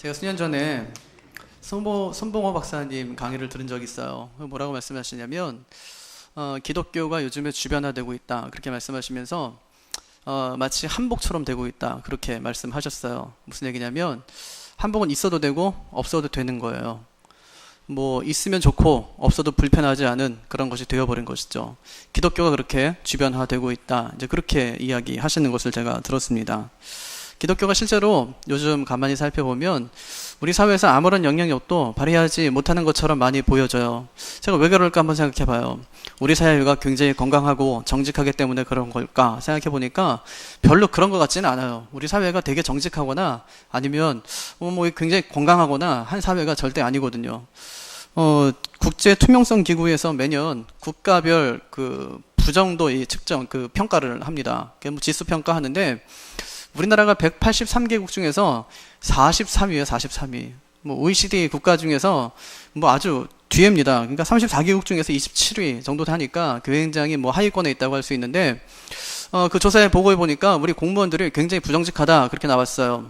제가 수년 전에 손봉호 박사님 강의를 들은 적이 있어요. 뭐라고 말씀하시냐면 기독교가 요즘에 주변화되고 있다 그렇게 말씀하시면서 마치 한복처럼 되고 있다 그렇게 말씀하셨어요. 무슨 얘기냐면 한복은 있어도 되고 없어도 되는 거예요. 뭐 있으면 좋고 없어도 불편하지 않은 그런 것이 되어버린 것이죠. 기독교가 그렇게 주변화되고 있다 이제 그렇게 이야기하시는 것을 제가 들었습니다. 기독교가 실제로 요즘 가만히 살펴보면 우리 사회에서 아무런 영향력도 발휘하지 못하는 것처럼 많이 보여져요. 제가 왜 그럴까 한번 생각해봐요. 우리 사회가 굉장히 건강하고 정직하기 때문에 그런 걸까 생각해보니까 별로 그런 것 같지는 않아요. 우리 사회가 되게 정직하거나 아니면 뭐 굉장히 건강하거나 한 사회가 절대 아니거든요. 국제 투명성 기구에서 매년 국가별 그 부정도의 측정 그 평가를 합니다. 뭐 지수 평가하는데 우리나라가 183개국 중에서 43위에요, 43위. 뭐 OECD 국가 중에서 뭐 아주 뒤입니다. 그러니까 34개국 중에서 27위 정도 되니까 굉장히 뭐 하위권에 있다고 할 수 있는데 그 조사의 보고에 보니까 우리 공무원들이 굉장히 부정직하다 그렇게 나왔어요.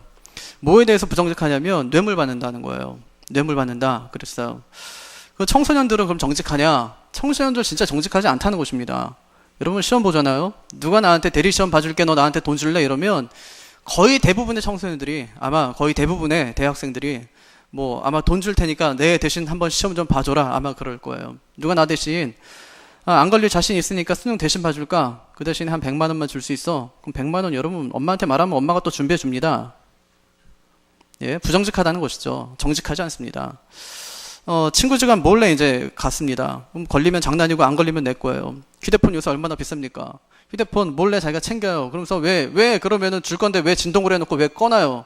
뭐에 대해서 부정직하냐면 뇌물 받는다는 거예요. 뇌물 받는다 그랬어요. 그 청소년들은 그럼 정직하냐? 청소년들 진짜 정직하지 않다는 것입니다. 여러분 시험 보잖아요. 누가 나한테 대리시험 봐줄게 너 나한테 돈 줄래? 이러면 거의 대부분의 청소년들이 아마 거의 대부분의 대학생들이 뭐 아마 돈 줄 테니까 내 대신 한번 시험 좀 봐줘라 아마 그럴 거예요. 누가 나 대신 안 걸릴 자신 있으니까 수능 대신 봐줄까? 그 대신에 한 100만 원만 줄 수 있어? 그럼 100만 원 여러분 엄마한테 말하면 엄마가 또 준비해 줍니다. 예, 부정직하다는 것이죠. 정직하지 않습니다. 친구지간 몰래 이제 갔습니다. 그럼 걸리면 장난이고 안 걸리면 내 거예요. 휴대폰 요새 얼마나 비쌉니까? 휴대폰 몰래 자기가 챙겨요. 그러면서 왜 그러면은 줄 건데 왜 진동을 해놓고 왜 꺼놔요?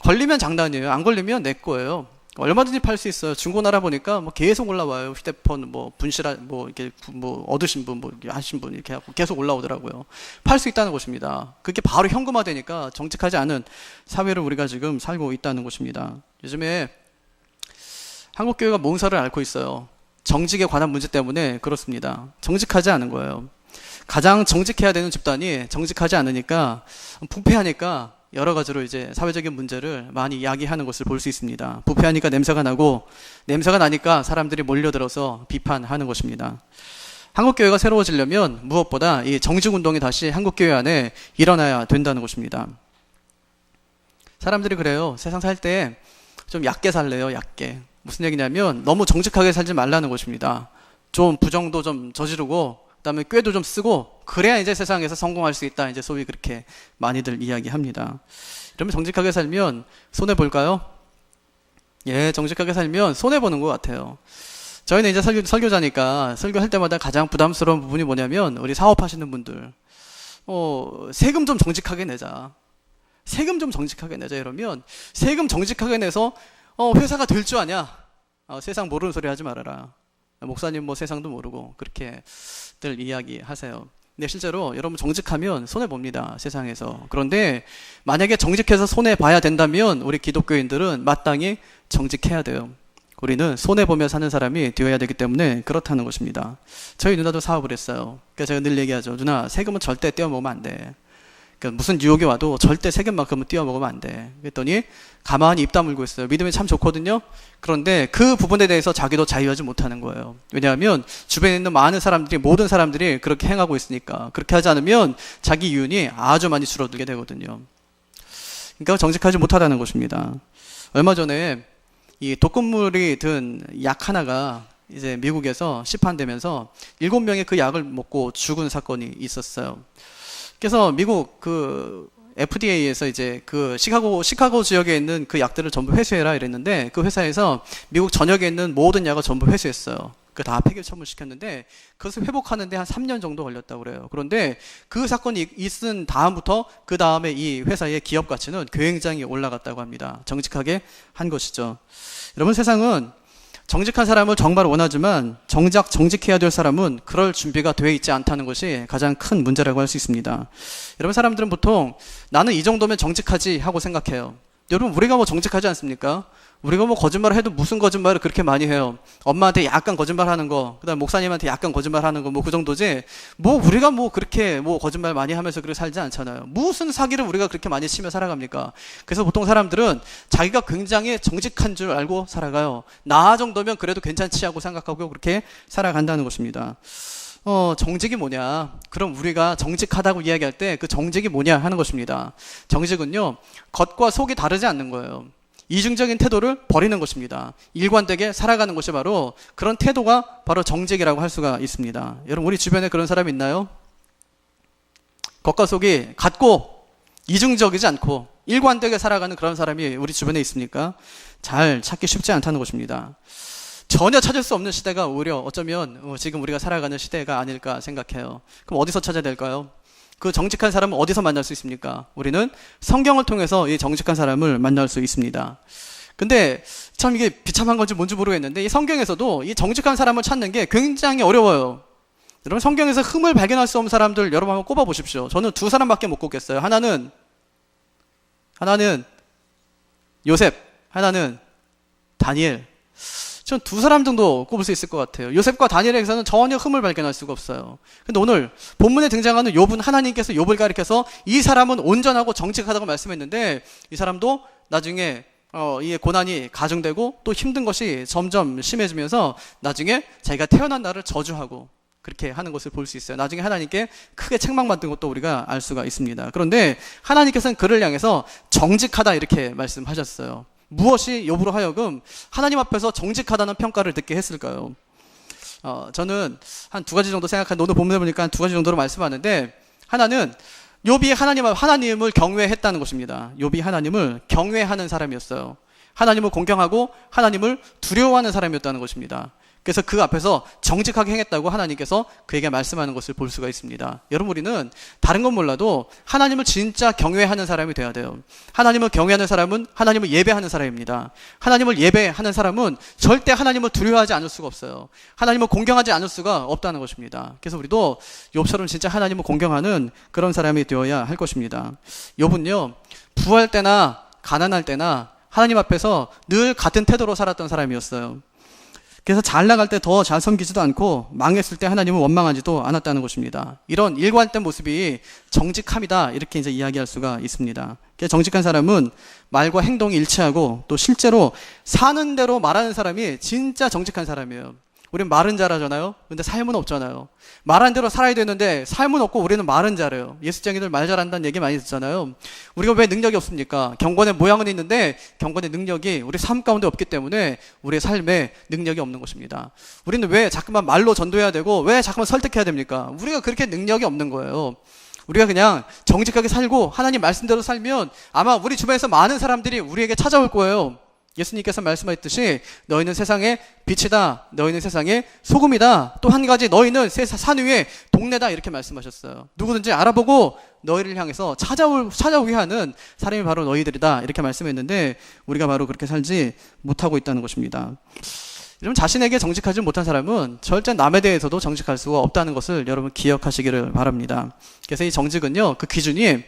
걸리면 장난이에요. 안 걸리면 내 거예요. 얼마든지 팔 수 있어요. 중고나라 보니까 뭐 계속 올라와요. 휴대폰 뭐 분실한 뭐 이렇게 뭐 얻으신 분 뭐 하신 분 이렇게 하고 계속 올라오더라고요. 팔 수 있다는 것입니다. 그게 바로 현금화되니까 정직하지 않은 사회를 우리가 지금 살고 있다는 것입니다. 요즘에 한국 교회가 몽사를 앓고 있어요. 정직에 관한 문제 때문에 그렇습니다. 정직하지 않은 거예요. 가장 정직해야 되는 집단이 정직하지 않으니까 부패하니까 여러 가지로 이제 사회적인 문제를 많이 이야기하는 것을 볼 수 있습니다. 부패하니까 냄새가 나고 냄새가 나니까 사람들이 몰려들어서 비판하는 것입니다. 한국교회가 새로워지려면 무엇보다 이 정직운동이 다시 한국교회 안에 일어나야 된다는 것입니다. 사람들이 그래요. 세상 살 때 좀 얕게 살래요. 얕게. 무슨 얘기냐면 너무 정직하게 살지 말라는 것입니다. 좀 부정도 좀 저지르고 그다음에 꾀도 좀 쓰고 그래야 이제 세상에서 성공할 수 있다. 이제 소위 그렇게 많이들 이야기합니다. 이러면 정직하게 살면 손해 볼까요? 예, 정직하게 살면 손해 보는 것 같아요. 저희는 이제 설교자니까 설교할 때마다 가장 부담스러운 부분이 뭐냐면 우리 사업하시는 분들 세금 좀 정직하게 내자. 세금 좀 정직하게 내자 이러면 세금 정직하게 내서 회사가 될 줄 아냐? 세상 모르는 소리 하지 말아라. 목사님 뭐 세상도 모르고 그렇게들 이야기하세요. 근데 실제로 여러분 정직하면 손해봅니다. 세상에서. 그런데 만약에 정직해서 손해봐야 된다면 우리 기독교인들은 마땅히 정직해야 돼요. 우리는 손해보며 사는 사람이 되어야 되기 때문에 그렇다는 것입니다. 저희 누나도 사업을 했어요. 그러니까 제가 늘 얘기하죠. 누나 세금은 절대 떼어먹으면 안 돼. 그러니까 무슨 유혹이 와도 절대 세금만큼은 떼어먹으면 안 돼. 그랬더니 가만히 입 다물고 있어요. 믿음이 참 좋거든요. 그런데 그 부분에 대해서 자기도 자유하지 못하는 거예요. 왜냐하면 주변에 있는 많은 사람들이 모든 사람들이 그렇게 행하고 있으니까. 그렇게 하지 않으면 자기 이윤이 아주 많이 줄어들게 되거든요. 그러니까 정직하지 못하다는 것입니다. 얼마 전에 이 독극물이 든 약 하나가 이제 미국에서 시판되면서 7명이 그 약을 먹고 죽은 사건이 있었어요. 그래서 미국 그 FDA에서 이제 그 시카고 지역에 있는 그 약들을 전부 회수해라 이랬는데 그 회사에서 미국 전역에 있는 모든 약을 전부 회수했어요. 그 다 폐기 처분시켰는데 그것을 회복하는데 한 3년 정도 걸렸다고 그래요. 그런데 그 사건이 있은 다음부터 그 다음에 이 회사의 기업 가치는 굉장히 올라갔다고 합니다. 정직하게 한 것이죠. 여러분 세상은 정직한 사람을 정말 원하지만 정작 정직해야 될 사람은 그럴 준비가 되어 있지 않다는 것이 가장 큰 문제라고 할 수 있습니다. 여러분 사람들은 보통 나는 이 정도면 정직하지 하고 생각해요. 여러분 우리가 뭐 정직하지 않습니까? 우리가 뭐 거짓말을 해도 무슨 거짓말을 그렇게 많이 해요. 엄마한테 약간 거짓말하는 거, 그다음 목사님한테 약간 거짓말하는 거, 뭐 그 정도지. 뭐 우리가 뭐 그렇게 뭐 거짓말 많이 하면서 그렇게 살지 않잖아요. 무슨 사기를 우리가 그렇게 많이 치며 살아갑니까? 그래서 보통 사람들은 자기가 굉장히 정직한 줄 알고 살아가요. 나 정도면 그래도 괜찮지 하고 생각하고 그렇게 살아간다는 것입니다. 정직이 뭐냐? 그럼 우리가 정직하다고 이야기할 때 그 정직이 뭐냐 하는 것입니다. 정직은요, 겉과 속이 다르지 않는 거예요. 이중적인 태도를 버리는 것입니다. 일관되게 살아가는 것이 바로 그런 태도가 바로 정직이라고 할 수가 있습니다. 여러분, 우리 주변에 그런 사람 있나요? 겉과 속이 같고 이중적이지 않고 일관되게 살아가는 그런 사람이 우리 주변에 있습니까? 잘 찾기 쉽지 않다는 것입니다. 전혀 찾을 수 없는 시대가 오히려 어쩌면 지금 우리가 살아가는 시대가 아닐까 생각해요. 그럼 어디서 찾아야 될까요? 그 정직한 사람은 어디서 만날 수 있습니까? 우리는 성경을 통해서 이 정직한 사람을 만날 수 있습니다. 근데 참 이게 비참한 건지 뭔지 모르겠는데 이 성경에서도 이 정직한 사람을 찾는 게 굉장히 어려워요. 여러분, 성경에서 흠을 발견할 수 없는 사람들 여러분 한번 꼽아 보십시오. 저는 두 사람밖에 못 꼽겠어요. 하나는 요셉, 하나는 다니엘. 전 두 사람 정도 꼽을 수 있을 것 같아요. 요셉과 다니엘에게서는 전혀 흠을 발견할 수가 없어요. 근데 오늘 본문에 등장하는 욥은 하나님께서 욥을 가리켜서 이 사람은 온전하고 정직하다고 말씀했는데 이 사람도 나중에 이 고난이 가중되고 또 힘든 것이 점점 심해지면서 나중에 자기가 태어난 날을 저주하고 그렇게 하는 것을 볼 수 있어요. 나중에 하나님께 크게 책망받은 것도 우리가 알 수가 있습니다. 그런데 하나님께서는 그를 향해서 정직하다 이렇게 말씀하셨어요. 무엇이 욥으로 하여금 하나님 앞에서 정직하다는 평가를 듣게 했을까요? 저는 한 두 가지 정도 생각하는데 오늘 본문에 보니까 한 두 가지 정도로 말씀하는데, 하나는 욥이 하나님을 경외했다는 것입니다. 욥이 하나님을 경외하는 사람이었어요. 하나님을 공경하고 하나님을 두려워하는 사람이었다는 것입니다. 그래서 그 앞에서 정직하게 행했다고 하나님께서 그에게 말씀하는 것을 볼 수가 있습니다. 여러분, 우리는 다른 건 몰라도 하나님을 진짜 경외하는 사람이 돼야 돼요. 하나님을 경외하는 사람은 하나님을 예배하는 사람입니다. 하나님을 예배하는 사람은 절대 하나님을 두려워하지 않을 수가 없어요. 하나님을 공경하지 않을 수가 없다는 것입니다. 그래서 우리도 욥처럼 진짜 하나님을 공경하는 그런 사람이 되어야 할 것입니다. 욥은요, 부할 때나 가난할 때나 하나님 앞에서 늘 같은 태도로 살았던 사람이었어요. 그래서 잘 나갈 때 더 잘 섬기지도 않고 망했을 때 하나님을 원망하지도 않았다는 것입니다. 이런 일관된 모습이 정직함이다 이렇게 이제 이야기할 수가 있습니다. 정직한 사람은 말과 행동이 일치하고 또 실제로 사는 대로 말하는 사람이 진짜 정직한 사람이에요. 우리는 말은 잘하잖아요. 근데 삶은 없잖아요. 말한 대로 살아야 되는데 삶은 없고 우리는 말은 잘해요. 예수쟁이들 말 잘한다는 얘기 많이 듣잖아요. 우리가 왜 능력이 없습니까? 경건의 모양은 있는데 경건의 능력이 우리 삶 가운데 없기 때문에 우리의 삶에 능력이 없는 것입니다. 우리는 왜 자꾸만 말로 전도해야 되고 왜 자꾸만 설득해야 됩니까? 우리가 그렇게 능력이 없는 거예요. 우리가 그냥 정직하게 살고 하나님 말씀대로 살면 아마 우리 주변에서 많은 사람들이 우리에게 찾아올 거예요. 예수님께서 말씀하셨듯이 너희는 세상의 빛이다, 너희는 세상의 소금이다, 또 한 가지 너희는 산 위의 동네다 이렇게 말씀하셨어요. 누구든지 알아보고 너희를 향해서 찾아오게 하는 사람이 바로 너희들이다 이렇게 말씀했는데 우리가 바로 그렇게 살지 못하고 있다는 것입니다. 여러분, 자신에게 정직하지 못한 사람은 절대 남에 대해서도 정직할 수가 없다는 것을 여러분 기억하시기를 바랍니다. 그래서 이 정직은요, 그 기준이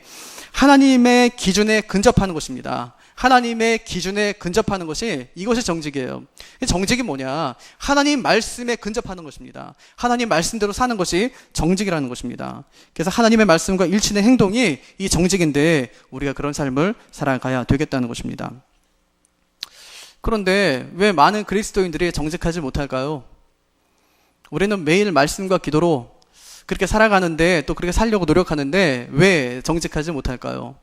하나님의 기준에 근접하는 것입니다. 하나님의 기준에 근접하는 것이 이것이 정직이에요. 정직이 뭐냐? 하나님 말씀에 근접하는 것입니다. 하나님 말씀대로 사는 것이 정직이라는 것입니다. 그래서 하나님의 말씀과 일치된 행동이 이 정직인데 우리가 그런 삶을 살아가야 되겠다는 것입니다. 그런데 왜 많은 그리스도인들이 정직하지 못할까요? 우리는 매일 말씀과 기도로 그렇게 살아가는데 또 그렇게 살려고 노력하는데 왜 정직하지 못할까요?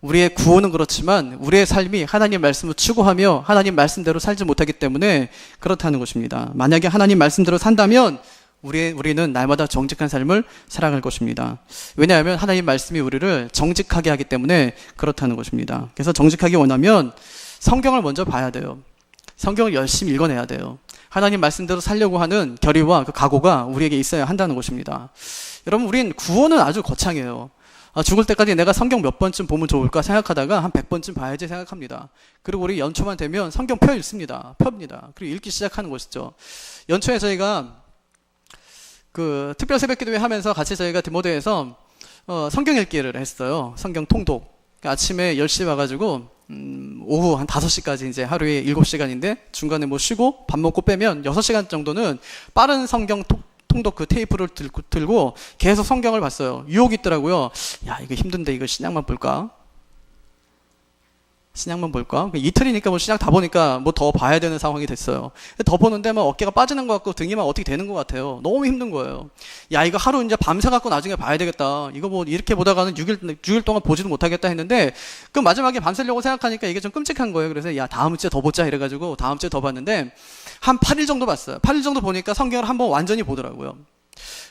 우리의 구원은 그렇지만 우리의 삶이 하나님 말씀을 추구하며 하나님 말씀대로 살지 못하기 때문에 그렇다는 것입니다. 만약에 하나님 말씀대로 산다면 우리는 날마다 정직한 삶을 살아갈 것입니다. 왜냐하면 하나님 말씀이 우리를 정직하게 하기 때문에 그렇다는 것입니다. 그래서 정직하게 원하면 성경을 먼저 봐야 돼요. 성경을 열심히 읽어내야 돼요. 하나님 말씀대로 살려고 하는 결의와 그 각오가 우리에게 있어야 한다는 것입니다. 여러분, 우린 구원은 아주 거창해요. 죽을 때까지 내가 성경 몇 번쯤 보면 좋을까 생각하다가 한 100번쯤 봐야지 생각합니다. 그리고 우리 연초만 되면 성경 펴 읽습니다. 펴입니다. 그리고 읽기 시작하는 것이죠. 연초에 저희가 그 특별 새벽 기도회 하면서 같이 저희가 디모데에서 성경 읽기를 했어요. 성경 통독. 그러니까 아침에 10시에 와가지고 오후 한 5시까지 이제 하루에 7시간인데 중간에 뭐 쉬고 밥 먹고 빼면 6시간 정도는 빠른 성경 통독 그 테이프를 들고 계속 성경을 봤어요. 유혹이 있더라고요. 야, 이거 힘든데 이거 신약만 볼까? 신약만 볼까? 이틀이니까 뭐 신약 다 보니까 뭐 더 봐야 되는 상황이 됐어요. 더 보는데 막 어깨가 빠지는 것 같고 등이 막 어떻게 되는 것 같아요. 너무 힘든 거예요. 야, 이거 하루 이제 밤새 갖고 나중에 봐야 되겠다. 이거 뭐 이렇게 보다가는 6일 동안 보지도 못하겠다 했는데 그 마지막에 밤새려고 생각하니까 이게 좀 끔찍한 거예요. 그래서 야, 다음 주에 더 보자 이래가지고 다음 주에 더 봤는데 한 8일 정도 봤어요. 8일 정도 보니까 성경을 한번 완전히 보더라고요.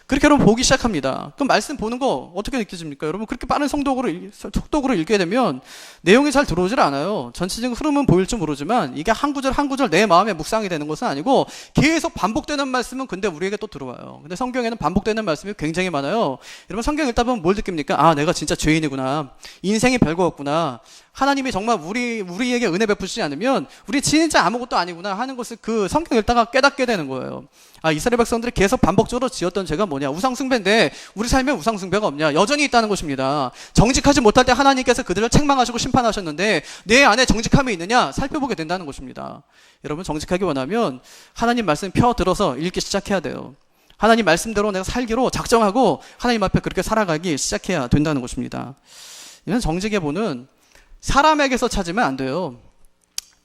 그렇게 여러분 보기 시작합니다. 그럼 말씀 보는 거 어떻게 느껴집니까? 여러분 그렇게 빠른 속독으로 읽게 되면 내용이 잘 들어오질 않아요. 전체적인 흐름은 보일지 모르지만 이게 한 구절 한 구절 내 마음에 묵상이 되는 것은 아니고 계속 반복되는 말씀은 근데 우리에게 또 들어와요. 근데 성경에는 반복되는 말씀이 굉장히 많아요. 여러분 성경 읽다 보면 뭘 느낍니까? 아, 내가 진짜 죄인이구나. 인생이 별거 없구나. 하나님이 정말 우리에게 은혜 베푸시지 않으면 우리 진짜 아무것도 아니구나 하는 것을 그 성경 읽다가 깨닫게 되는 거예요. 아, 이스라엘 백성들이 계속 반복적으로 지었던 죄가 뭐냐? 우상숭배인데 우리 삶에 우상숭배가 없냐? 여전히 있다는 것입니다. 정직하지 못할 때 하나님께서 그들을 책망하시고 심판하셨는데 내 안에 정직함이 있느냐? 살펴보게 된다는 것입니다. 여러분 정직하기 원하면 하나님 말씀 펴들어서 읽기 시작해야 돼요. 하나님 말씀대로 내가 살기로 작정하고 하나님 앞에 그렇게 살아가기 시작해야 된다는 것입니다. 이런 정직의 본은 사람에게서 찾으면 안 돼요.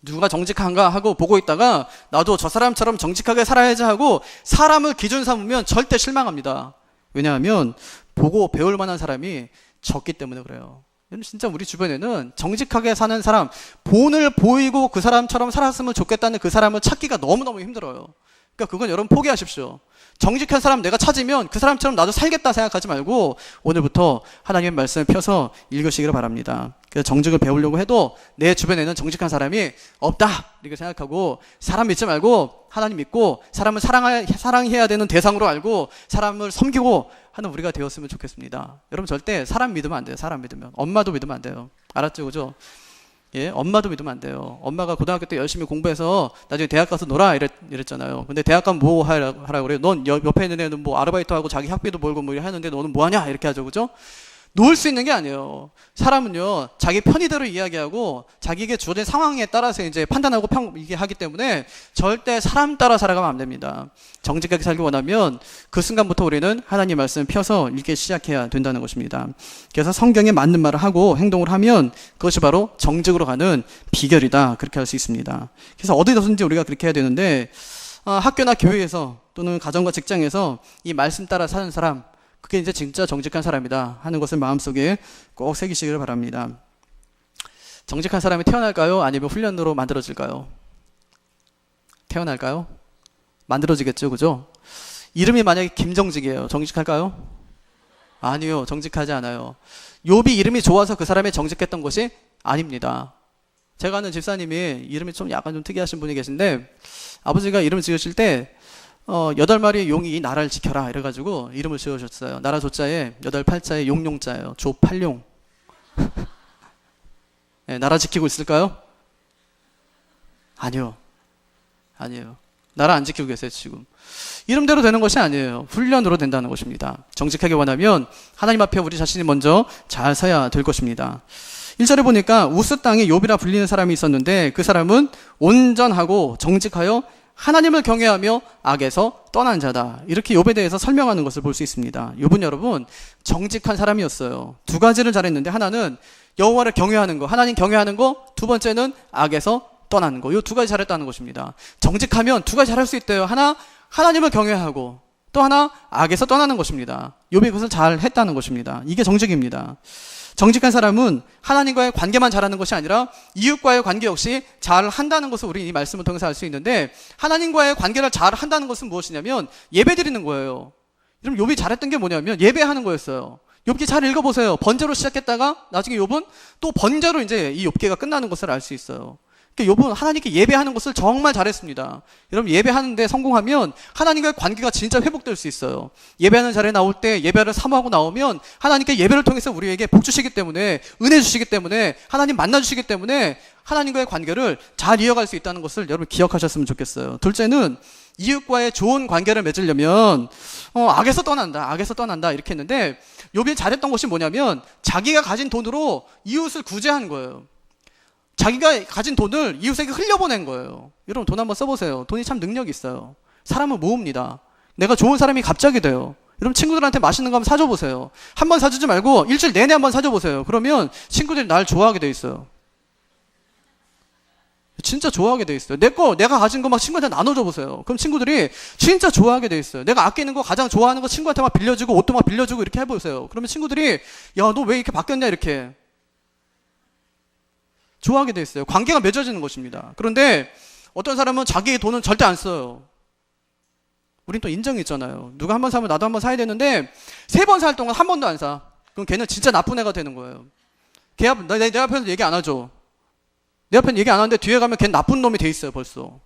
누가 정직한가 하고 보고 있다가 나도 저 사람처럼 정직하게 살아야지 하고 사람을 기준 삼으면 절대 실망합니다. 왜냐하면 보고 배울 만한 사람이 적기 때문에 그래요. 진짜 우리 주변에는 정직하게 사는 사람, 본을 보이고 그 사람처럼 살았으면 좋겠다는 그 사람을 찾기가 너무너무 힘들어요. 그러니까 그건 여러분 포기하십시오. 정직한 사람 내가 찾으면 그 사람처럼 나도 살겠다 생각하지 말고 오늘부터 하나님의 말씀을 펴서 읽으시기를 바랍니다. 그래서 정직을 배우려고 해도 내 주변에는 정직한 사람이 없다 이렇게 생각하고 사람 믿지 말고 하나님 믿고 사람을 사랑해야 되는 대상으로 알고 사람을 섬기고 하는 우리가 되었으면 좋겠습니다. 여러분 절대 사람 믿으면 안 돼요. 사람 믿으면. 엄마도 믿으면 안 돼요. 알았죠? 그죠? 예, 엄마도 믿으면 안 돼요. 엄마가 고등학교 때 열심히 공부해서 나중에 대학 가서 놀아 이랬잖아요. 근데 대학 가면 뭐 하라고 그래요? 넌 옆에 있는 애는 뭐 아르바이트 하고 자기 학비도 벌고 뭐 하는데 너는 뭐 하냐? 이렇게 하죠. 그죠? 놓을 수 있는 게 아니에요. 사람은요, 자기 편의대로 이야기하고 자기에게 주어진 상황에 따라서 이제 판단하고 이게 하기 때문에 절대 사람 따라 살아가면 안 됩니다. 정직하게 살기 원하면 그 순간부터 우리는 하나님 말씀 펴서 읽기 시작해야 된다는 것입니다. 그래서 성경에 맞는 말을 하고 행동을 하면 그것이 바로 정직으로 가는 비결이다. 그렇게 할 수 있습니다. 그래서 어디서든지 우리가 그렇게 해야 되는데 학교나 교회에서 또는 가정과 직장에서 이 말씀 따라 사는 사람 그게 이제 진짜 정직한 사람이다 하는 것을 마음속에 꼭 새기시기를 바랍니다. 정직한 사람이 태어날까요? 아니면 훈련으로 만들어질까요? 태어날까요? 만들어지겠죠, 그죠? 이름이 만약에 김정직이에요. 정직할까요? 아니요, 정직하지 않아요. 욥이 이름이 좋아서 그 사람이 정직했던 것이 아닙니다. 제가 아는 집사님이 이름이 좀 약간 좀 특이하신 분이 계신데 아버지가 이름 지으실 때 8마리의 용이 이 나라를 지켜라 이래가지고 이름을 지어주셨어요. 나라 조자에 8팔자에 용용자예요. 조팔용. 네, 나라 지키고 있을까요? 아니요. 나라 안 지키고 계세요 지금. 이름대로 되는 것이 아니에요. 훈련으로 된다는 것입니다. 정직하게 원하면 하나님 앞에 우리 자신이 먼저 잘 서야 될 것입니다. 1절에 보니까 우스 땅에 욥이라 불리는 사람이 있었는데 그 사람은 온전하고 정직하여 하나님을 경외하며 악에서 떠난 자다. 이렇게 욥에 대해서 설명하는 것을 볼 수 있습니다. 욥은 여러분 정직한 사람이었어요. 두 가지를 잘했는데 하나는 여호와를 경외하는 거, 하나님 경외하는 거, 두 번째는 악에서 떠나는 거. 이 두 가지 잘했다는 것입니다. 정직하면 두 가지 잘할 수 있대요. 하나 하나님을 경외하고 또 하나 악에서 떠나는 것입니다. 욥이 그것을 잘 했다는 것입니다. 이게 정직입니다. 정직한 사람은 하나님과의 관계만 잘하는 것이 아니라 이웃과의 관계 역시 잘 한다는 것을 우리 이 말씀을 통해서 알 수 있는데 하나님과의 관계를 잘 한다는 것은 무엇이냐면 예배 드리는 거예요. 그럼 욥이 잘했던 게 뭐냐면 예배하는 거였어요. 욥기 잘 읽어보세요. 번제로 시작했다가 나중에 욥은 또 번제로 이제 이 욥기가 끝나는 것을 알 수 있어요. 그러니까 욥은 하나님께 예배하는 것을 정말 잘했습니다. 여러분 예배하는데 성공하면 하나님과의 관계가 진짜 회복될 수 있어요. 예배하는 자리에 나올 때 예배를 사모하고 나오면 하나님께 예배를 통해서 우리에게 복 주시기 때문에 은혜 주시기 때문에 하나님 만나 주시기 때문에 하나님과의 관계를 잘 이어갈 수 있다는 것을 여러분 기억하셨으면 좋겠어요. 둘째는 이웃과의 좋은 관계를 맺으려면 악에서 떠난다 이렇게 했는데, 욥이 잘했던 것이 뭐냐면 자기가 가진 돈으로 이웃을 구제한 거예요. 자기가 가진 돈을 이웃에게 흘려보낸 거예요. 여러분 돈 한번 써보세요. 돈이 참 능력이 있어요. 사람을 모읍니다. 내가 좋은 사람이 갑자기 돼요. 여러분 친구들한테 맛있는 거 한번 사줘보세요. 한 번 사주지 말고 일주일 내내 한번 사줘보세요. 그러면 친구들이 날 좋아하게 돼 있어요. 진짜 좋아하게 돼 있어요. 내가 가진 거 막 친구한테 나눠줘 보세요. 그럼 친구들이 진짜 좋아하게 돼 있어요. 내가 아끼는 거, 가장 좋아하는 거 친구한테 막 빌려주고, 옷도 막 빌려주고 이렇게 해보세요. 그러면 친구들이 야, 너 왜 이렇게 바뀌었냐 이렇게 좋아하게 돼 있어요. 관계가 맺어지는 것입니다. 그런데 어떤 사람은 자기의 돈은 절대 안 써요. 우린 또 인정이 있잖아요. 누가 한 번 사면 나도 한 번 사야 되는데 3번 살 동안 한 번도 안 사. 그럼 걔는 진짜 나쁜 애가 되는 거예요. 내 앞에서 얘기 안 하죠. 내 앞에는 얘기 안 하는데 뒤에 가면 걔는 나쁜 놈이 돼 있어요, 벌써.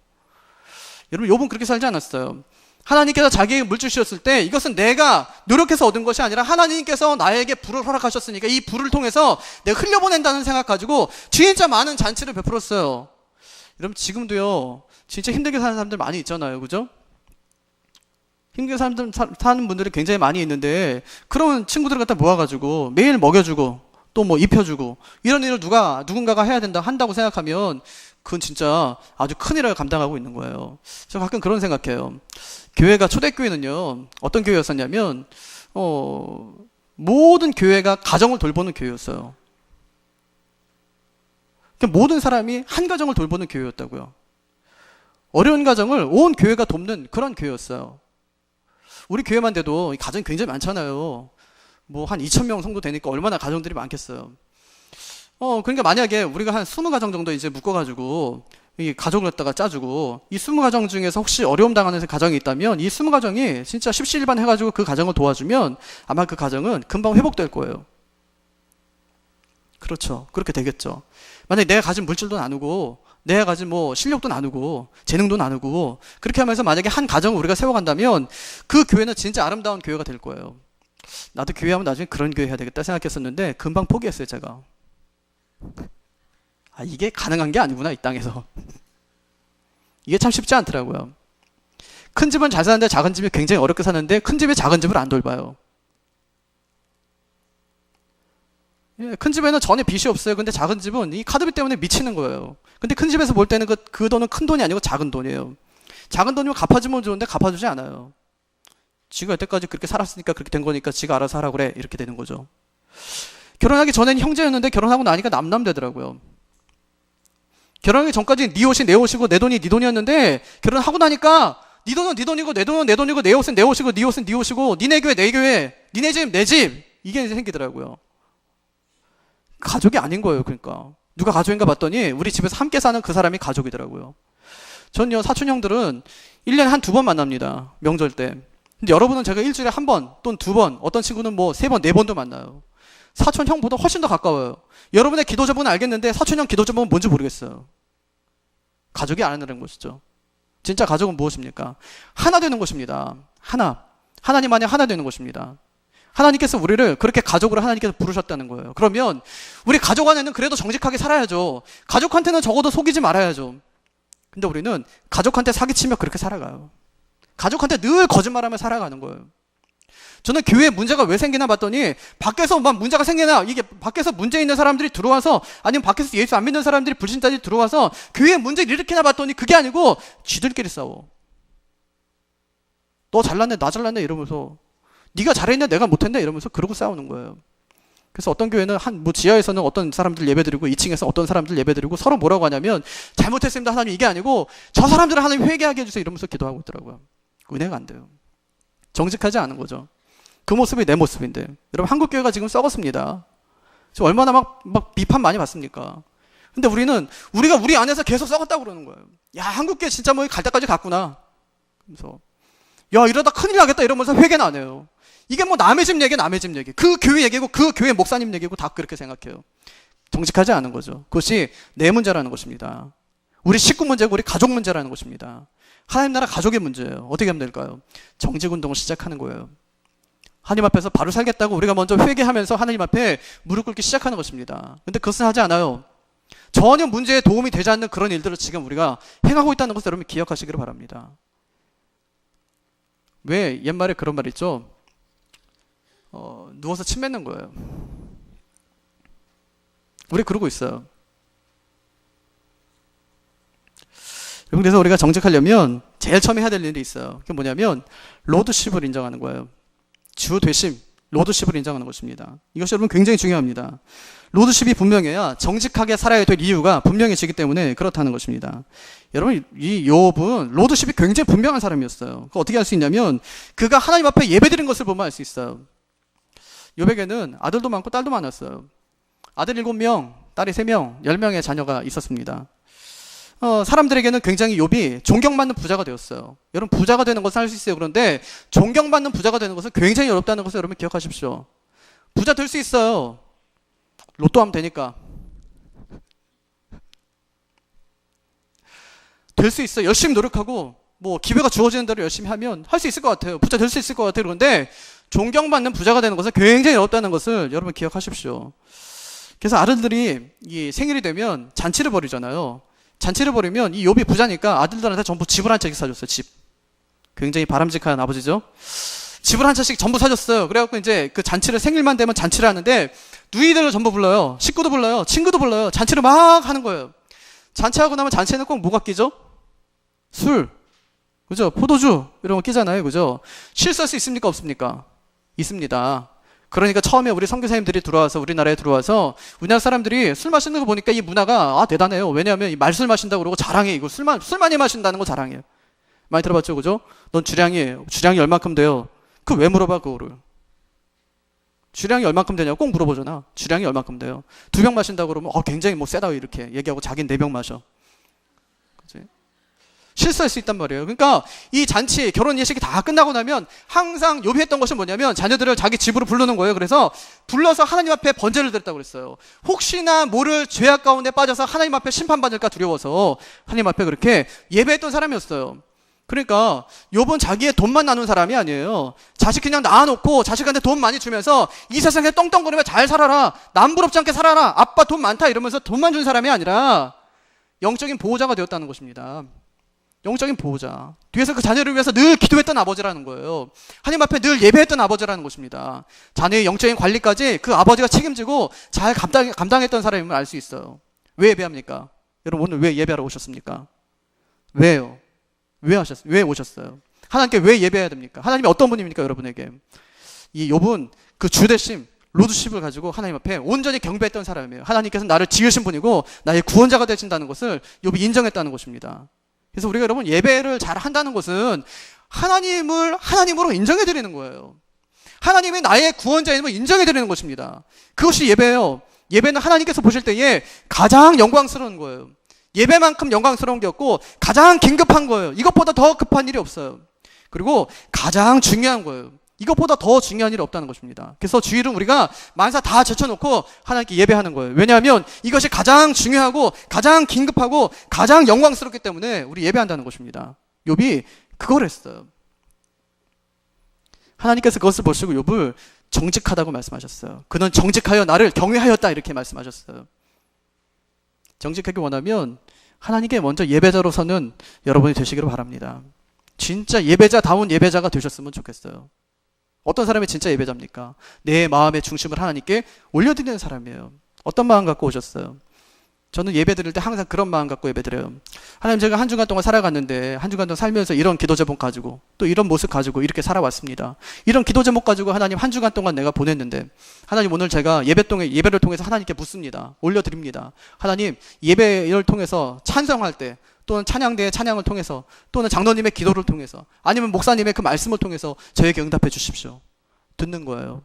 여러분, 욥은 그렇게 살지 않았어요. 하나님께서 자기에게 물질 주셨을 때 이것은 내가 노력해서 얻은 것이 아니라 하나님께서 나에게 부를 허락하셨으니까 이 부를 통해서 내가 흘려보낸다는 생각 가지고 진짜 많은 잔치를 베풀었어요. 여러분, 지금도요, 진짜 힘들게 사는 사람들 많이 있잖아요, 그죠? 힘들게 사는 분들이 굉장히 많이 있는데, 그런 친구들을 갖다 모아가지고 매일 먹여주고 또 뭐 입혀주고 이런 일을 누군가가 해야 한다고 생각하면 그건 진짜 아주 큰 일을 감당하고 있는 거예요. 저 가끔 그런 생각해요. 교회가, 초대교회는요, 어떤 교회였었냐면 모든 교회가 가정을 돌보는 교회였어요. 그러니까 모든 사람이 한 가정을 돌보는 교회였다고요. 어려운 가정을 온 교회가 돕는 그런 교회였어요. 우리 교회만 돼도 가정이 굉장히 많잖아요. 뭐 한 2,000명 정도 되니까 얼마나 가정들이 많겠어요. 그러니까 만약에 우리가 한 20가정 정도 이제 묶어가지고 이 가족을 갖다가 짜주고, 이 20가정 중에서 혹시 어려움 당하는 가정이 있다면 이 20가정이 진짜 십시일반 해가지고 그 가정을 도와주면 아마 그 가정은 금방 회복될 거예요. 그렇죠. 그렇게 되겠죠. 만약에 내가 가진 물질도 나누고 내가 가진 뭐 실력도 나누고 재능도 나누고 그렇게 하면서 만약에 한 가정을 우리가 세워간다면 그 교회는 진짜 아름다운 교회가 될 거예요. 나도 교회 하면 나중에 그런 교회 해야 되겠다 생각했었는데 금방 포기했어요, 제가. 이게 가능한 게 아니구나, 이 땅에서. 이게 참 쉽지 않더라고요. 큰 집은 잘 사는데 작은 집이 굉장히 어렵게 사는데 큰 집이 작은 집을 안 돌봐요. 큰 집에는 전혀 빚이 없어요. 근데 작은 집은 이 카드비 때문에 미치는 거예요. 근데 큰 집에서 볼 때는 그 돈은 큰 돈이 아니고 작은 돈이에요. 작은 돈이면 갚아주면 좋은데 갚아주지 않아요. 지가 여태까지 그렇게 살았으니까 그렇게 된 거니까 지가 알아서 하라 그래, 이렇게 되는 거죠. 결혼하기 전에는 형제였는데 결혼하고 나니까 남남 되더라고요. 결혼하기 전까지 네 옷이 내 옷이고 내 돈이 네 돈이었는데 결혼하고 나니까 네 돈은 네 돈이고 내 돈은 내 돈이고 내 옷은 내 옷이고 네 옷은 네 옷이고 니네 교회 내 교회, 니네 집 내 집, 이게 생기더라고요. 가족이 아닌 거예요. 그러니까 누가 가족인가 봤더니 우리 집에서 함께 사는 그 사람이 가족이더라고요. 전요, 사촌 형들은 1년에 한 2번 만납니다, 명절 때. 근데 여러분은 제가 일주일에 1번 또는 2번, 어떤 친구는 뭐 3번, 4번도 만나요. 사촌 형보다 훨씬 더 가까워요. 여러분의 기도 제목은 알겠는데 사촌 형 기도 제목은 뭔지 모르겠어요. 가족이 아니라는 것이죠. 진짜 가족은 무엇입니까? 하나 되는 것입니다. 하나님 안에 하나 되는 것입니다. 하나님께서 우리를 그렇게 가족으로 하나님께서 부르셨다는 거예요. 그러면 우리 가족 안에는 그래도 정직하게 살아야죠. 가족한테는 적어도 속이지 말아야죠. 근데 우리는 가족한테 사기치며 그렇게 살아가요. 가족한테 늘 거짓말하며 살아가는 거예요. 저는 교회에 문제가 왜 생기나 봤더니 밖에서 막 문제가 생기나, 이게 밖에서 문제 있는 사람들이 들어와서, 아니면 밖에서 예수 안 믿는 사람들이, 불신자들이 들어와서 교회에 문제를 일으키나 봤더니 그게 아니고 쥐들끼리 싸워. 너 잘났네, 나 잘났네 이러면서, 네가 잘했네, 내가 못했네 이러면서 그러고 싸우는 거예요. 그래서 어떤 교회는 지하에서는 어떤 사람들 예배드리고 2층에서 어떤 사람들 예배드리고 서로 뭐라고 하냐면, 잘못했습니다 하나님, 이게 아니고 저 사람들을 하나님 회개하게 해주세요 이러면서 기도하고 있더라고요. 은혜가 안 돼요. 정직하지 않은 거죠. 그 모습이 내 모습인데. 여러분, 한국 교회가 지금 썩었습니다. 지금 얼마나 막 비판 많이 받습니까? 근데 우리가 우리 안에서 계속 썩었다고 그러는 거예요. 야, 한국 교회 진짜 뭐 갈 때까지 갔구나. 그래서 야, 이러다 큰일 나겠다 이러면서 회개는 안 해요. 이게 뭐 남의 집 얘기, 그 교회 얘기고 그 교회 목사님 얘기고 다 그렇게 생각해요. 정직하지 않은 거죠. 그것이 내 문제라는 것입니다. 우리 식구 문제고 우리 가족 문제라는 것입니다. 하나님 나라 가족의 문제예요. 어떻게 하면 될까요? 정직운동을 시작하는 거예요. 하나님 앞에서 바로 살겠다고 우리가 먼저 회개하면서 하나님 앞에 무릎 꿇기 시작하는 것입니다. 근데 그것은 하지 않아요. 전혀 문제에 도움이 되지 않는 그런 일들을 지금 우리가 행하고 있다는 것을 여러분 기억하시기를 바랍니다. 왜 옛말에 그런 말 있죠? 누워서 침 뱉는 거예요. 우리 그러고 있어요. 여러분, 그래서 우리가 정직하려면 제일 처음에 해야 될 일이 있어요. 그게 뭐냐면 로드십을 인정하는 거예요. 주 되심, 로드십을 인정하는 것입니다. 이것이 여러분 굉장히 중요합니다. 로드십이 분명해야 정직하게 살아야 될 이유가 분명해지기 때문에 그렇다는 것입니다. 여러분, 이 욥은 로드십이 굉장히 분명한 사람이었어요. 그거 어떻게 알 수 있냐면 그가 하나님 앞에 예배드린 것을 보면 알 수 있어요. 욥에게는 아들도 많고 딸도 많았어요. 아들 7명, 딸이 3명, 10명의 자녀가 있었습니다. 사람들에게는 굉장히 욥이 존경받는 부자가 되었어요. 여러분, 부자가 되는 것은 할 수 있어요. 그런데 존경받는 부자가 되는 것은 굉장히 어렵다는 것을 여러분 기억하십시오. 부자 될 수 있어요. 로또 하면 되니까. 될 수 있어요. 열심히 노력하고 뭐 기회가 주어지는 대로 열심히 하면 할 수 있을 것 같아요. 부자 될 수 있을 것 같아요. 그런데 존경받는 부자가 되는 것은 굉장히 어렵다는 것을 여러분 기억하십시오. 그래서 아들들이 이 생일이 되면 잔치를 벌이잖아요. 잔치를 벌이면 이 욥이 부자니까 아들들한테 전부 집을 한 채씩 사줬어요. 집. 굉장히 바람직한 아버지죠. 집을 한 채씩 전부 사줬어요. 그래갖고 이제 그 잔치를 생일만 되면 잔치를 하는데 누이들을 전부 불러요. 식구도 불러요. 친구도 불러요. 잔치를 막 하는 거예요. 잔치하고 나면 잔치에는 꼭 뭐가 끼죠? 술. 그죠? 포도주. 이런 거 끼잖아요. 그죠? 실수할 수 있습니까? 없습니까? 있습니다. 그러니까 처음에 우리 선교사님들이 들어와서 우리나라에 들어와서 우리나라 사람들이 술 마시는 거 보니까 이 문화가 대단해요. 왜냐하면 이 말술 마신다고 그러고 자랑해. 이거 술 많이 마신다는 거 자랑해요. 많이 들어봤죠? 그죠? 넌 주량이 얼마큼 돼요? 그 왜 물어봐 그거를? 주량이 얼마큼 되냐고 꼭 물어보잖아. 주량이 얼마큼 돼요? 2병 마신다고 그러면 굉장히 뭐 세다고 이렇게 얘기하고 자기는 4병 마셔. 그치? 실수할 수 있단 말이에요. 그러니까 이 잔치, 결혼 예식이 다 끝나고 나면 항상 욥이 했던 것은 뭐냐면 자녀들을 자기 집으로 부르는 거예요. 그래서 불러서 하나님 앞에 번제를 드렸다고 그랬어요. 혹시나 모를 죄악 가운데 빠져서 하나님 앞에 심판받을까 두려워서 하나님 앞에 그렇게 예배했던 사람이었어요. 그러니까 욥은 자기의 돈만 나눈 사람이 아니에요. 자식 그냥 낳아놓고 자식한테 돈 많이 주면서 이 세상에 떵떵거리며 잘 살아라, 남부럽지 않게 살아라, 아빠 돈 많다 이러면서 돈만 준 사람이 아니라 영적인 보호자가 되었다는 것입니다. 영적인 보호자. 뒤에서 그 자녀를 위해서 늘 기도했던 아버지라는 거예요. 하나님 앞에 늘 예배했던 아버지라는 것입니다. 자녀의 영적인 관리까지 그 아버지가 책임지고 잘 감당했던 사람임을 알 수 있어요. 왜 예배합니까? 여러분, 오늘 왜 예배하러 오셨습니까? 왜요? 왜 오셨어요? 하나님께 왜 예배해야 됩니까? 하나님이 어떤 분입니까, 여러분에게? 이 욥은 그 주대심, 로드십을 가지고 하나님 앞에 온전히 경배했던 사람이에요. 하나님께서 나를 지으신 분이고 나의 구원자가 되신다는 것을 욥이 인정했다는 것입니다. 그래서 우리가 여러분 예배를 잘 한다는 것은 하나님을 하나님으로 인정해 드리는 거예요. 하나님이 나의 구원자임을 인정해 드리는 것입니다. 그것이 예배예요. 예배는 하나님께서 보실 때에 가장 영광스러운 거예요. 예배만큼 영광스러운 게 없고 가장 긴급한 거예요. 이것보다 더 급한 일이 없어요. 그리고 가장 중요한 거예요. 이것보다 더 중요한 일이 없다는 것입니다. 그래서 주일은 우리가 만사 다 제쳐놓고 하나님께 예배하는 거예요. 왜냐하면 이것이 가장 중요하고 가장 긴급하고 가장 영광스럽기 때문에 우리 예배한다는 것입니다. 욥이 그걸 했어요. 하나님께서 그것을 보시고 욥을 정직하다고 말씀하셨어요. 그는 정직하여 나를 경외하였다 이렇게 말씀하셨어요. 정직하기 원하면 하나님께 먼저 예배자로서는 여러분이 되시기를 바랍니다. 진짜 예배자다운 예배자가 되셨으면 좋겠어요. 어떤 사람이 진짜 예배자입니까? 내 마음의 중심을 하나님께 올려드리는 사람이에요. 어떤 마음 갖고 오셨어요? 저는 예배 드릴 때 항상 그런 마음 갖고 예배 드려요. 하나님, 제가 한 주간 동안 살아갔는데 한 주간 동안 살면서 이런 기도 제목 가지고 또 이런 모습 가지고 이렇게 살아왔습니다. 이런 기도 제목 가지고 하나님 한 주간 동안 내가 보냈는데 하나님, 오늘 제가 예배를 통해서 하나님께 묻습니다. 올려드립니다. 하나님, 예배를 통해서 찬성할 때 또는 찬양대의 찬양을 통해서 또는 장로님의 기도를 통해서 아니면 목사님의 그 말씀을 통해서 저에게 응답해 주십시오. 듣는 거예요.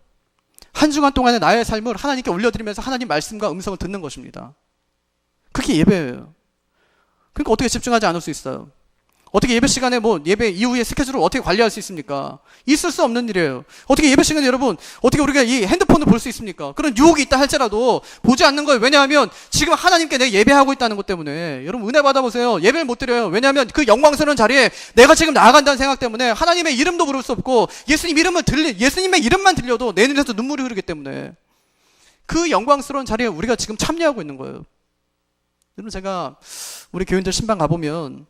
한 주간 동안의 나의 삶을 하나님께 올려드리면서 하나님 말씀과 음성을 듣는 것입니다. 그게 예배예요. 그러니까 어떻게 집중하지 않을 수 있어요? 어떻게 예배 시간에 예배 이후의 스케줄을 어떻게 관리할 수 있습니까? 있을 수 없는 일이에요. 어떻게 예배 시간에 여러분, 어떻게 우리가 이 핸드폰을 볼 수 있습니까? 그런 유혹이 있다 할지라도 보지 않는 거예요. 왜냐하면 지금 하나님께 내가 예배하고 있다는 것 때문에. 여러분, 은혜 받아보세요. 예배를 못 드려요. 왜냐하면 그 영광스러운 자리에 내가 지금 나아간다는 생각 때문에 하나님의 이름도 부를 수 없고 예수님의 이름만 들려도 내 눈에서 눈물이 흐르기 때문에 그 영광스러운 자리에 우리가 지금 참여하고 있는 거예요. 여러분, 제가 우리 교인들 신방 가보면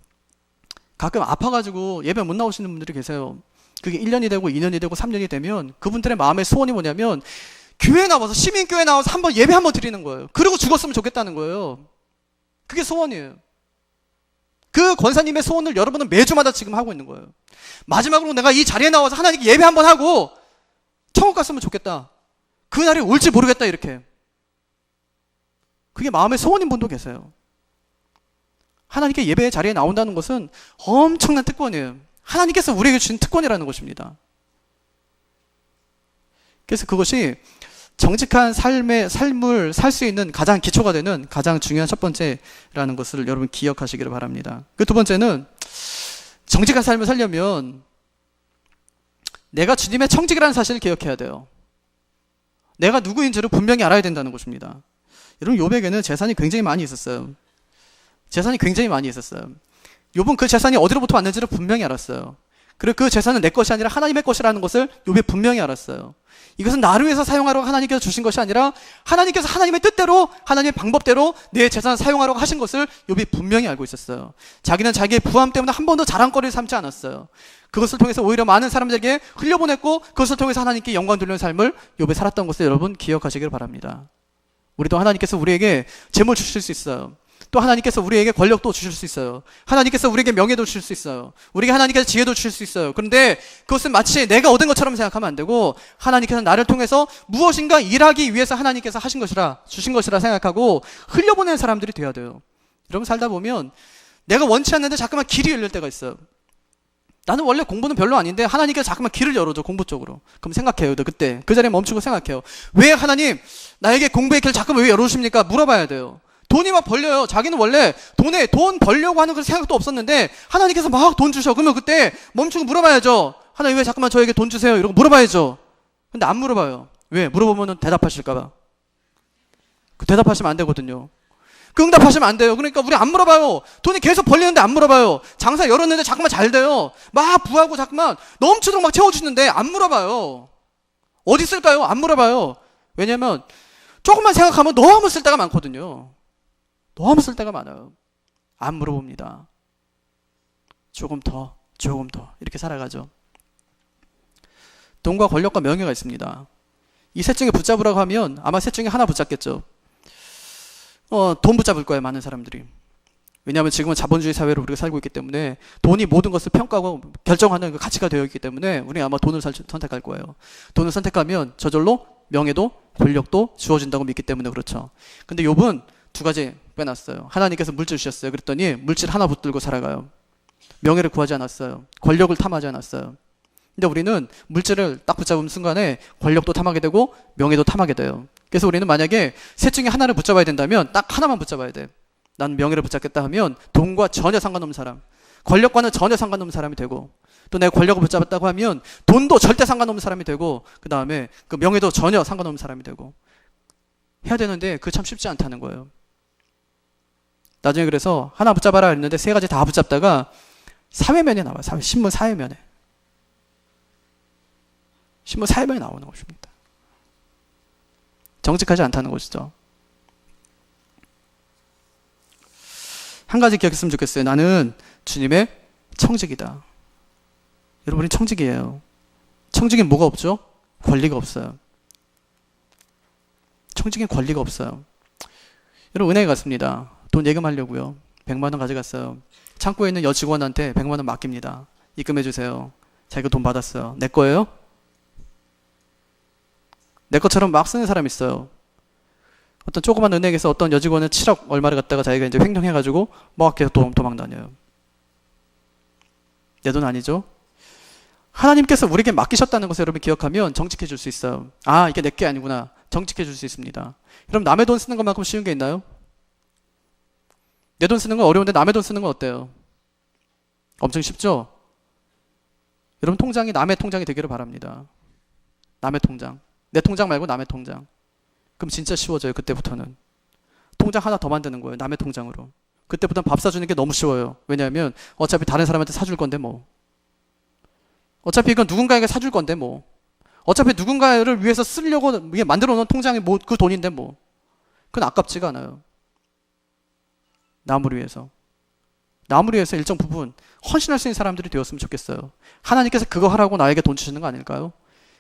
가끔 아파가지고 예배 못 나오시는 분들이 계세요. 그게 1년이 되고 2년이 되고 3년이 되면 그분들의 마음의 소원이 뭐냐면 교회 나와서, 시민교회 나와서 한번 예배 한번 드리는 거예요. 그리고 죽었으면 좋겠다는 거예요. 그게 소원이에요. 그 권사님의 소원을 여러분은 매주마다 지금 하고 있는 거예요. 마지막으로 내가 이 자리에 나와서 하나님께 예배 한번 하고 천국 갔으면 좋겠다. 그날이 올지 모르겠다, 이렇게. 그게 마음의 소원인 분도 계세요. 하나님께 예배의 자리에 나온다는 것은 엄청난 특권이에요. 하나님께서 우리에게 주신 특권이라는 것입니다. 그래서 그것이 정직한 삶을 살 수 있는 가장 기초가 되는 가장 중요한 첫 번째라는 것을 여러분 기억하시기를 바랍니다. 그 두 번째는, 정직한 삶을 살려면 내가 주님의 청직이라는 사실을 기억해야 돼요. 내가 누구인지를 분명히 알아야 된다는 것입니다. 여러분, 욥에게는 재산이 굉장히 많이 있었어요. 재산이 굉장히 많이 있었어요. 욥은 그 재산이 어디로부터 왔는지를 분명히 알았어요. 그리고 그 재산은 내 것이 아니라 하나님의 것이라는 것을 욥이 분명히 알았어요. 이것은 나를 위해서 사용하라고 하나님께서 주신 것이 아니라 하나님께서 하나님의 뜻대로, 하나님의 방법대로 내 재산을 사용하라고 하신 것을 욥이 분명히 알고 있었어요. 자기는 자기의 부함 때문에 한 번도 자랑거리를 삼지 않았어요. 그것을 통해서 오히려 많은 사람들에게 흘려보냈고, 그것을 통해서 하나님께 영광 돌리는 삶을 욥이 살았던 것을 여러분 기억하시길 바랍니다. 우리도 하나님께서 우리에게 재물 주실 수 있어요. 또 하나님께서 우리에게 권력도 주실 수 있어요. 하나님께서 우리에게 명예도 주실 수 있어요. 우리에게 하나님께서 지혜도 주실 수 있어요. 그런데 그것은 마치 내가 얻은 것처럼 생각하면 안 되고, 하나님께서 나를 통해서 무엇인가 일하기 위해서 하나님께서 하신 것이라, 주신 것이라 생각하고 흘려보내는 사람들이 돼야 돼요. 여러분, 살다 보면 내가 원치 않는데 자꾸만 길이 열릴 때가 있어요. 나는 원래 공부는 별로 아닌데 하나님께서 자꾸만 길을 열어줘, 공부 쪽으로. 그럼 생각해요. 그때 그 자리에 멈추고 생각해요. 왜 하나님 나에게 공부의 길을 자꾸만 왜 열어주십니까? 물어봐야 돼요. 돈이 막 벌려요. 자기는 원래 돈 벌려고 하는 그런 생각도 없었는데 하나님께서 막 돈 주셔. 그러면 그때 멈추고 물어봐야죠. 하나님 왜 자꾸만 저에게 돈 주세요? 이러고 물어봐야죠. 근데 안 물어봐요. 왜? 물어보면 대답하실까봐. 그 대답하시면 안 되거든요. 그 응답하시면 안 돼요. 그러니까 우리 안 물어봐요. 돈이 계속 벌리는데 안 물어봐요. 장사 열었는데 자꾸만 잘 돼요. 막 부하고 자꾸만 넘치도록 막 채워주시는데 안 물어봐요. 어디 쓸까요? 안 물어봐요. 왜냐면 조금만 생각하면 너무 쓸 때가 많거든요. 너무 쓸 때가 많아요. 안 물어봅니다. 조금 더 이렇게 살아가죠. 돈과 권력과 명예가 있습니다. 이 셋 중에 붙잡으라고 하면 아마 셋 중에 하나 붙잡겠죠. 돈 붙잡을 거예요, 많은 사람들이. 왜냐하면 지금은 자본주의 사회로 우리가 살고 있기 때문에 돈이 모든 것을 평가하고 결정하는 그 가치가 되어 있기 때문에 우리는 아마 돈을 선택할 거예요. 돈을 선택하면 저절로 명예도 권력도 주어진다고 믿기 때문에 그렇죠. 근데 욥은 두 가지 빼놨어요. 하나님께서 물질 주셨어요. 그랬더니 물질 하나 붙들고 살아가요. 명예를 구하지 않았어요. 권력을 탐하지 않았어요. 근데 우리는 물질을 딱 붙잡은 순간에 권력도 탐하게 되고 명예도 탐하게 돼요. 그래서 우리는 만약에 셋 중에 하나를 붙잡아야 된다면 딱 하나만 붙잡아야 돼. 나는 명예를 붙잡겠다 하면 돈과 전혀 상관없는 사람, 권력과는 전혀 상관없는 사람이 되고, 또 내가 권력을 붙잡았다고 하면 돈도 절대 상관없는 사람이 되고, 그 다음에 그 명예도 전혀 상관없는 사람이 되고 해야 되는데 그게 참 쉽지 않다는 거예요. 나중에 그래서 하나 붙잡아라 했는데 세 가지 다 붙잡다가 사회면에 나와요. 신문 사회면에. 신문 사회면에 나오는 것입니다. 정직하지 않다는 것이죠. 한 가지 기억했으면 좋겠어요. 나는 주님의 청직이다. 여러분이 청직이에요. 청직엔 뭐가 없죠? 권리가 없어요. 청직엔 권리가 없어요. 여러분, 은행에 갔습니다. 돈 예금하려고요. 100만 원 가져갔어요. 창고에 있는 여직원한테 100만 원 맡깁니다. 입금해 주세요. 자기가 돈 받았어요. 내 거예요? 내 것처럼 막 쓰는 사람 있어요. 어떤 조그만 은행에서 어떤 여직원은 7억 얼마를 갖다가 자기가 이제 횡령해가지고 막 계속 도망 다녀요. 내 돈 아니죠? 하나님께서 우리에게 맡기셨다는 것을 여러분 기억하면 정직해 줄 수 있어요. 아, 이게 내 게 아니구나. 정직해 줄 수 있습니다. 그럼 남의 돈 쓰는 것만큼 쉬운 게 있나요? 내 돈 쓰는 건 어려운데 남의 돈 쓰는 건 어때요? 엄청 쉽죠? 여러분, 통장이 남의 통장이 되기를 바랍니다. 남의 통장. 내 통장 말고 남의 통장. 그럼 진짜 쉬워져요. 그때부터는. 통장 하나 더 만드는 거예요. 남의 통장으로. 그때부터는 밥 사주는 게 너무 쉬워요. 왜냐하면 어차피 다른 사람한테 사줄 건데 뭐. 어차피 이건 누군가에게 사줄 건데 뭐. 어차피 누군가를 위해서 쓰려고 만들어 놓은 통장이 뭐 그 돈인데 뭐. 그건 아깝지가 않아요. 나무를 위해서. 나무를 위해서 일정 부분 헌신할 수 있는 사람들이 되었으면 좋겠어요. 하나님께서 그거 하라고 나에게 돈 주시는 거 아닐까요?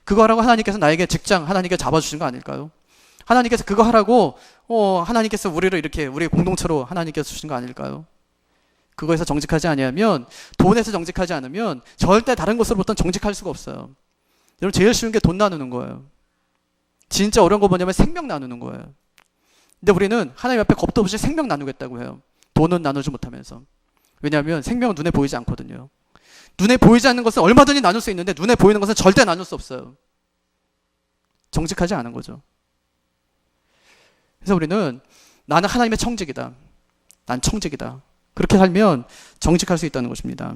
그거 하라고 하나님께서 나에게 직장 하나님께 잡아주시는 거 아닐까요? 하나님께서 그거 하라고 하나님께서 우리를 이렇게 우리의 공동체로 하나님께서 주신 거 아닐까요? 그거에서 정직하지 아니하면, 돈에서 정직하지 않으면 절대 다른 것으로부터는 정직할 수가 없어요. 여러분, 제일 쉬운 게 돈 나누는 거예요. 진짜 어려운 거 뭐냐면 생명 나누는 거예요. 근데 우리는 하나님 앞에 겁도 없이 생명 나누겠다고 해요. 돈은 나누지 못하면서. 왜냐하면 생명은 눈에 보이지 않거든요. 눈에 보이지 않는 것은 얼마든지 나눌 수 있는데 눈에 보이는 것은 절대 나눌 수 없어요. 정직하지 않은 거죠. 그래서 우리는 나는 하나님의 청직이다. 난 청직이다. 그렇게 살면 정직할 수 있다는 것입니다.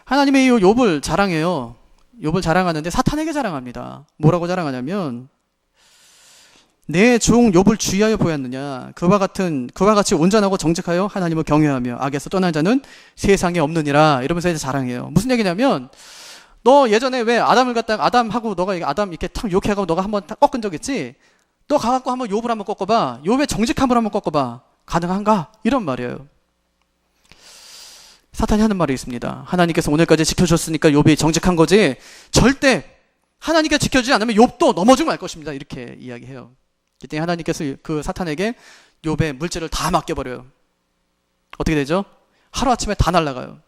하나님의 이 욥을 자랑해요. 욥을 자랑하는데 사탄에게 자랑합니다. 뭐라고 자랑하냐면, 내 종 욥을 주의하여 보였느냐. 그와 같이 온전하고 정직하여 하나님을 경외하며 악에서 떠난 자는 세상에 없느니라. 이러면서 이제 자랑해요. 무슨 얘기냐면, 너 예전에 왜 아담을 갖다가 아담하고 너가 아담 이렇게 탁 욕해가고 너가 한번 딱 꺾은 적 있지? 너 가갖고 한번 욥을 한번 꺾어봐. 욥의 정직함을 한번 꺾어봐. 가능한가? 이런 말이에요. 사탄이 하는 말이 있습니다. 하나님께서 오늘까지 지켜줬으니까 욥이 정직한 거지, 절대 하나님께 지켜주지 않으면 욥도 넘어지고 말 것입니다. 이렇게 이야기해요. 그때 하나님께서 그 사탄에게 욥의 물질을 다 맡겨버려요. 어떻게 되죠? 하루아침에 다 날아가요.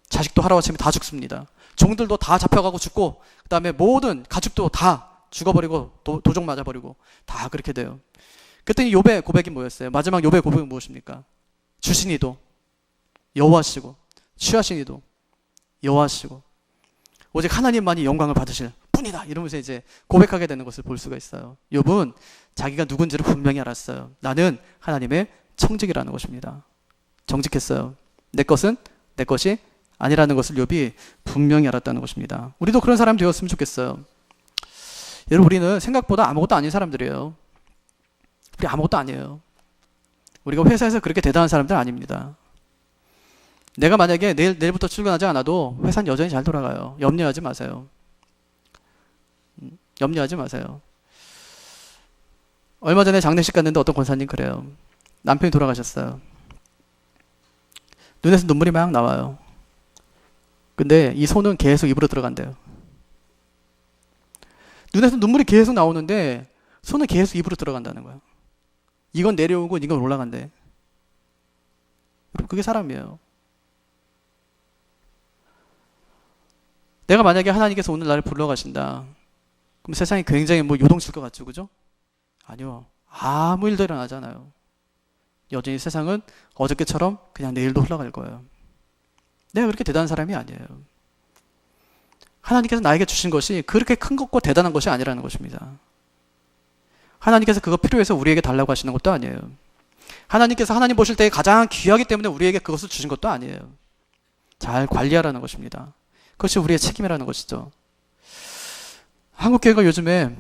자식도 하루아침에 다 죽습니다. 종들도 다 잡혀가고 죽고, 그 다음에 모든 가축도 다 죽어버리고 도적 맞아버리고 다 그렇게 돼요. 그랬더니 욥의 고백이 뭐였어요? 마지막 욥의 고백은 무엇입니까? 주신 이도 여호와시고 취하신 이도 여호와시고 오직 하나님만이 영광을 받으실 뿐이다. 이러면서 이제 고백하게 되는 것을 볼 수가 있어요. 욥은 자기가 누군지를 분명히 알았어요. 나는 하나님의 청직이라는 것입니다. 정직했어요. 내 것은 내 것이 아니라는 것을 욥이 분명히 알았다는 것입니다. 우리도 그런 사람 되었으면 좋겠어요. 여러분, 우리는 생각보다 아무것도 아닌 사람들이에요. 우리 아무것도 아니에요. 우리가 회사에서 그렇게 대단한 사람들 아닙니다. 내가 만약에 내일부터 출근하지 않아도 회사는 여전히 잘 돌아가요. 염려하지 마세요. 염려하지 마세요. 얼마 전에 장례식 갔는데 어떤 권사님 그래요. 남편이 돌아가셨어요. 눈에서 눈물이 막 나와요. 근데 이 손은 계속 입으로 들어간대요. 눈에서 눈물이 계속 나오는데 손은 계속 입으로 들어간다는 거예요. 이건 내려오고 이건 올라간대. 여러분, 그게 사람이에요. 내가 만약에 하나님께서 오늘 나를 불러가신다. 그럼 세상이 굉장히 요동칠 것 같죠, 그죠? 아니요. 아무 일도 일어나잖아요. 여전히 세상은 어저께처럼 그냥 내일도 흘러갈 거예요. 내가 그렇게 대단한 사람이 아니에요. 하나님께서 나에게 주신 것이 그렇게 큰 것과 대단한 것이 아니라는 것입니다. 하나님께서 그거 필요해서 우리에게 달라고 하시는 것도 아니에요. 하나님께서 하나님 보실 때 가장 귀하기 때문에 우리에게 그것을 주신 것도 아니에요. 잘 관리하라는 것입니다. 그것이 우리의 책임이라는 것이죠. 한국교회가 요즘에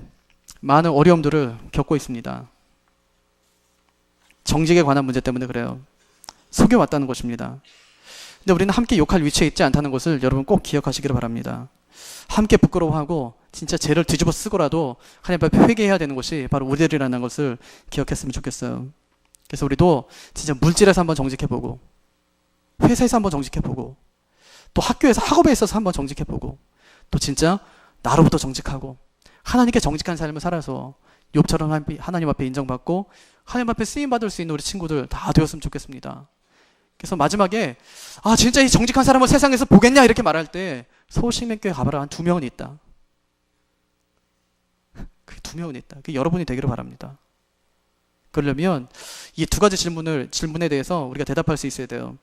많은 어려움들을 겪고 있습니다. 정직에 관한 문제 때문에 그래요. 속여왔다는 것입니다. 근데 우리는 함께 욕할 위치에 있지 않다는 것을 여러분 꼭 기억하시기를 바랍니다. 함께 부끄러워하고 진짜 죄를 뒤집어 쓰고라도 하나님 앞에 회개해야 되는 것이 바로 우리들이라는 것을 기억했으면 좋겠어요. 그래서 우리도 진짜 물질에서 한번 정직해보고, 회사에서 한번 정직해보고, 또 학교에서 학업에 있어서 한번 정직해보고, 또 진짜 나로부터 정직하고 하나님께 정직한 삶을 살아서 욥처럼 하나님 앞에 인정받고 하나님 앞에 쓰임받을 수 있는 우리 친구들 다 되었으면 좋겠습니다. 그래서 마지막에 진짜 이 정직한 사람을 세상에서 보겠냐 이렇게 말할 때 서울식민교회 가봐라, 한 2명은 있다. 그 2명은 있다. 그게 여러분이 되기를 바랍니다. 그러려면 이 두 가지 질문에 대해서 우리가 대답할 수 있어야 돼요.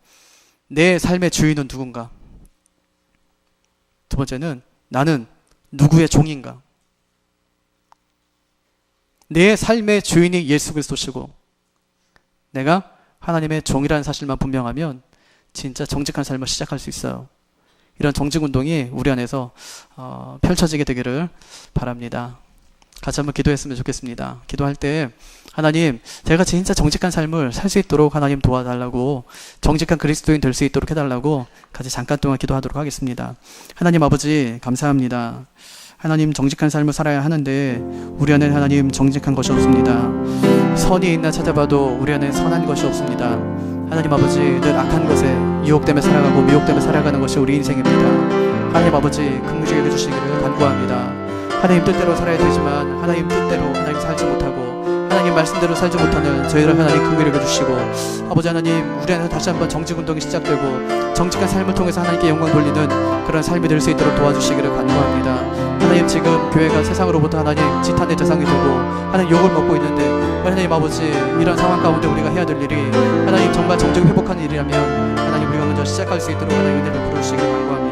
내 삶의 주인은 누군가? 두 번째는 나는 누구의 종인가? 내 삶의 주인이 예수 그리스도시고 내가 하나님의 종이라는 사실만 분명하면 진짜 정직한 삶을 시작할 수 있어요. 이런 정직 운동이 우리 안에서 펼쳐지게 되기를 바랍니다. 같이 한번 기도했으면 좋겠습니다. 기도할 때 하나님, 제가 진짜 정직한 삶을 살 수 있도록 하나님 도와달라고, 정직한 그리스도인 될 수 있도록 해달라고 같이 잠깐 동안 기도하도록 하겠습니다. 하나님 아버지 감사합니다. 하나님, 정직한 삶을 살아야 하는데 우리 안에 하나님 정직한 것이 없습니다. 선이 있나 찾아봐도 우리 안에 선한 것이 없습니다. 하나님 아버지, 늘 악한 것에 유혹되며 살아가고 미혹되며 살아가는 것이 우리 인생입니다. 하나님 아버지, 긍휼히 여겨주시기를 간구합니다. 하나님 뜻대로 살아야 되지만 하나님 뜻대로 하나님 살지 못하고 하나님 말씀대로 살지 못하는 저희를 하나님 긍휼히 여겨주시고, 아버지 하나님, 우리 안에서 다시 한번 정직운동이 시작되고 정직한 삶을 통해서 하나님께 영광 돌리는 그런 삶이 될 수 있도록 도와주시기를 간구합니다. 하나님, 지금 교회가 세상으로부터 하나님 지탄의 대상이 되고 하나님 욕을 먹고 있는데, 하나님 아버지, 이런 상황 가운데 우리가 해야 될 일이 하나님 정말 정직을 회복하는 일이라면 하나님 우리가 먼저 시작할 수 있도록 하나님 은혜를 부르시기 간구합니다.